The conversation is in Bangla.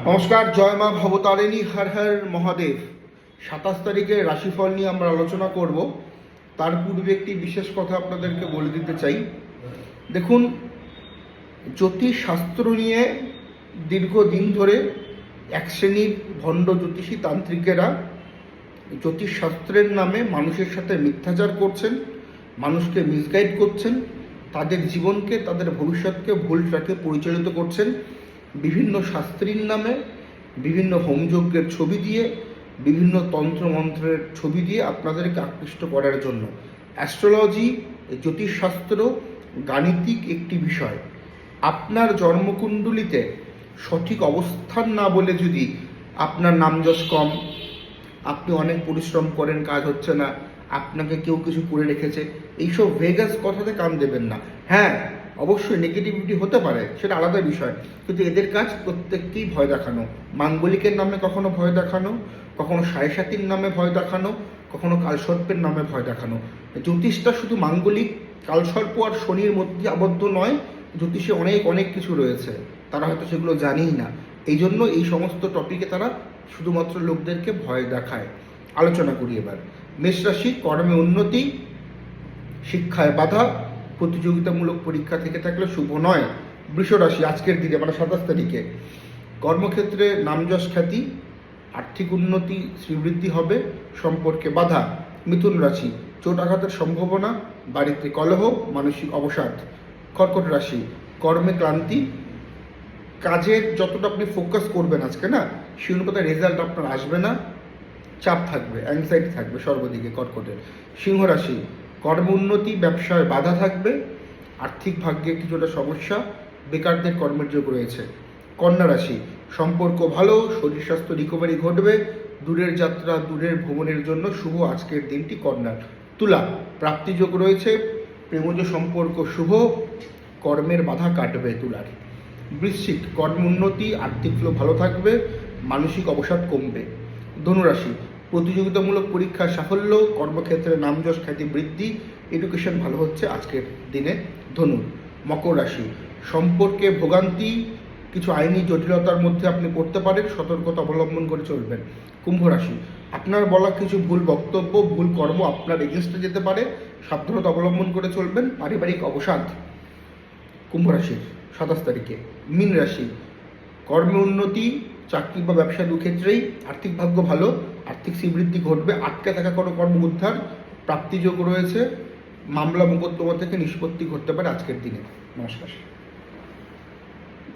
নমস্কার, জয় মা ভবতারিণী, হর হর মহাদেব। 27 তারিখে রাশিফল নিয়ে আমরা আলোচনা করব। তার পূর্বে একটি বিশেষ কথা আপনাদেরকে বলে দিতে চাই। দেখুন, জ্যোতিষশাস্ত্র নিয়ে দীর্ঘদিন ধরে এক শ্রেণীর ভণ্ড জ্যোতিষী তান্ত্রিকেরা জ্যোতিষশাস্ত্রের নামে মানুষের সাথে মিথ্যাচার করছেন, মানুষকে মিসগাইড করছেন, তাদের জীবনকে, তাদের ভবিষ্যৎকে ভুল ট্র্যাকে পরিচালিত করছেন। বিভিন্ন শাস্ত্রীর নামে, বিভিন্ন হোমযজ্ঞের ছবি দিয়ে, বিভিন্ন তন্ত্রমন্ত্রের ছবি দিয়ে আপনাদেরকে আকৃষ্ট করার জন্য। অ্যাস্ট্রোলজি, জ্যোতিষশাস্ত্র গাণিতিক একটি বিষয়। আপনার জন্মকুণ্ডলিতে সঠিক অবস্থান না বলে যদি আপনার নামযশ কম, আপনি অনেক পরিশ্রম করেন, কাজ হচ্ছে না, আপনাকে কেউ কিছু করে রেখেছে, এইসব ভেগাস কথাতে কান দেবেন না। হ্যাঁ, অবশ্যই নেগেটিভিটি হতে পারে, সেটা আলাদা বিষয়, কিন্তু এদের কাজ প্রত্যেককেই ভয় দেখানো। মাঙ্গলিকের নামে কখনো ভয় দেখানো, কখনো সাড়ে সাতির নামে ভয় দেখানো, কখনো কালসর্পের নামে ভয় দেখানো। জ্যোতিষটা শুধু মাঙ্গলিক, কালসর্প আর শনির মধ্যে আবদ্ধ নয়। জ্যোতিষে অনেক অনেক কিছু রয়েছে, তারা হয়তো সেগুলো জানেই না। এই জন্য এই সমস্ত টপিকে তারা শুধুমাত্র লোকদেরকে ভয় দেখায়। আলোচনা করি এবার। মেষ রাশি, কর্মে উন্নতি, শিক্ষায় বাধা, প্রতিযোগিতামূলক পরীক্ষা থেকে থাকলে শুভ নয়। বৃষ রাশি, আজকের দিনে মানে 27 তারিখে কর্মক্ষেত্রে নামযশ খ্যাতি, আর্থিক উন্নতি, শ্রীবৃদ্ধি হবে, সম্পর্কে বাধা। মিথুন রাশি, চোট আঘাতের সম্ভাবনা, বাড়িতে কলহ, মানসিক অবসাদ। কর্কট রাশি, কর্মে ক্লান্তি, কাজের যতটা আপনি ফোকাস করবেন আজকে না, সেই অনুপাতে রেজাল্ট আপনার আসবে না, চাপ থাকবে, অ্যাংজাইটি থাকবে সর্বদিকে কর্কটের। সিংহ রাশি, কর্ম উন্নতি, ব্যবসায় বাধা থাকবে, আর্থিক ভাগ্যে কিছুটা সমস্যা, বেকারদের কর্মের যোগ রয়েছে। কন্যা রাশি, সম্পর্ক ভালো, শরীর স্বাস্থ্য রিকভারি ঘটবে, দূরের যাত্রা, দূরের ভ্রমণের জন্য শুভ আজকের দিনটি কন্যার। তুলা, প্রাপ্তিযোগ রয়েছে, প্রেমজ সম্পর্ক শুভ, কর্মের বাধা কাটবে তুলার। বৃশ্চিক, কর্ম উন্নতি, আর্থিক ফ্লো ভালো থাকবে, মানসিক অবসাদ কমবে। ধনুরাশি, প্রতিযোগিতামূলক পরীক্ষার সাফল্য, কর্মক্ষেত্রে নামযশ খ্যাতি বৃদ্ধি, এডুকেশন ভালো হচ্ছে আজকের দিনে ধনুর। মকর রাশি, সম্পর্কে ভোগান্তি, কিছু আইনি জটিলতার মধ্যে আপনি পড়তে পারেন, সতর্কতা অবলম্বন করে চলবেন। কুম্ভ রাশি, আপনার বলা কিছু ভুল বক্তব্য, ভুল কর্ম আপনার এগেনস্টে যেতে পারে, সাবধানতা অবলম্বন করে চলবেন, পারিবারিক অবসাদ। কুম্ভ রাশির 27 তারিখে। মীন রাশি, কর্মে উন্নতি, চাকরি বা ব্যবসা দুক্ষেত্রেই আর্থিক ভাগ্য ভালো, আর্থিক শ্রীবৃদ্ধি ঘটবে, আটকে থাকা কোনো কর্ম উদ্ধার, প্রাপ্তিযোগ রয়েছে, মামলা মোকদ্দমা থেকে নিষ্পত্তি ঘটতে পারে আজকের দিনে। নমস্কার।